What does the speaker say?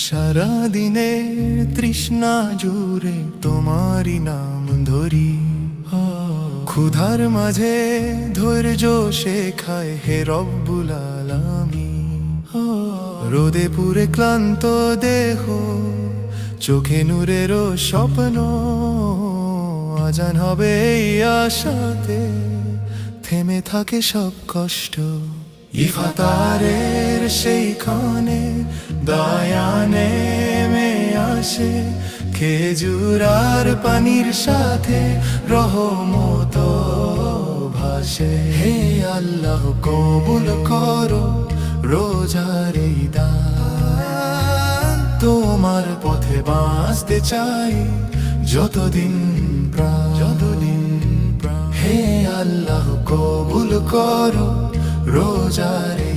সারাদিনের তৃষ্ণা জুড়ে তোমারই নাম ধরি, ক্ষুধার মাঝে ধৈর্য শেখায় হে রব্বুল আলামিন। রোদে পুরে ক্লান্ত দেহ, চোখে নূরেরও স্বপ্ন, আজান হবে এই আশাতে থেমে থাকে সব কষ্ট। ইফতারের সেই ক্ষণে দয়া নেমে আসে, খেজুর আর পানির সাথে রহমত ভাসে। হে আল্লাহ কবুল করো রোজার এই দান, তোমার পথে বাঁচতে চাই যতদিন প্রাণ। হে আল্লাহ কবুল করো রোজার এই